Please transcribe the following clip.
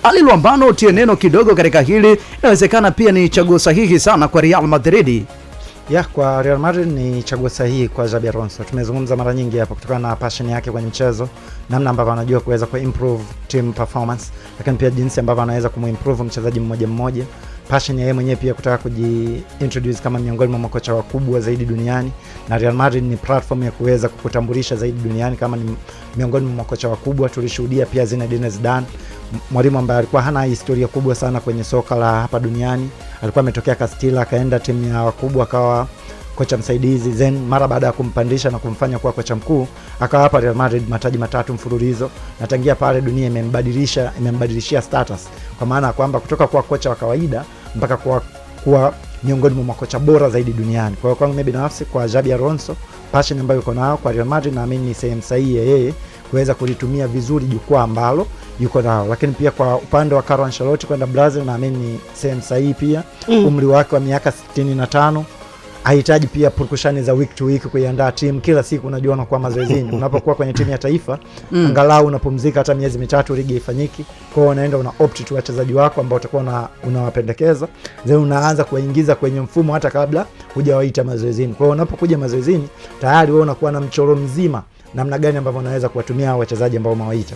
Ali Lwambano, tie neno kidogo katika hili, inawezekana pia ni chaguo sahihi sana kwa Real Madrid. Kwa Real Madrid ni chaguo sahihi kwa Xabi Alonso. Tumezungumza mara nyingi hapa kutokana na passion yake kwenye mchezo, namna ambavyo anajua kuweza kuimprove team performance, lakini pia jinsi ambavyo anaweza kumimprove mchezaji mmoja mmoja. Passion yake mwenyewe pia kutaka kujiintroduce kama miongoni mwa makocha wakubwa zaidi duniani, na Real Madrid ni platform ya kuweza kukutambulisha zaidi duniani kama ni miongoni mwa makocha wakubwa. Tulishuhudia pia Zinedine Zidane, mwalimu ambaye alikuwa hana historia kubwa sana kwenye soka la hapa duniani. Alikuwa ametokea Castilla, akaenda timu ya wakubwa, akawa kocha msaidizi, then mara baada ya kumpandisha na kumfanya kuwa kocha mkuu akawa hapa Real Madrid mataji 3 mfululizo, na tangia pale dunia imembadilishia status, kwa maana kwamba kutoka kwa kocha wa kawaida mpaka kuwa miongoni mwa makocha bora zaidi duniani. Kwa hiyo kwangu mimi binafsi, kwa Xabi Alonso, passion ambayo yuko nayo kwa Real Madrid, naamini ni sehemu sahihi yeye kuweza kulitumia vizuri jukwaa ambalo yuko nao. Lakini pia kwa upande wa Carlo Ancelotti kwenda Brazil, naamini ni sehemu sahihi pia. Umri wake wa miaka 65 hahitaji pia purukushani za week to week kuiandaa timu kila siku. Unajua unakuwa mazoezini unapokuwa kwenye timu ya taifa, angalau unapumzika hata miezi 3 ligi haifanyiki. Kwa hiyo unaenda una opt tu wachezaji wako ambao utakuwa unawapendekeza, then unaanza kuwaingiza kwenye mfumo hata kabla hujawaita mazoezini. Kwa hiyo unapokuja mazoezini tayari wewe unakuwa na mchoro mzima namna gani ambavyo unaweza kuwatumia wachezaji ambao umewaita.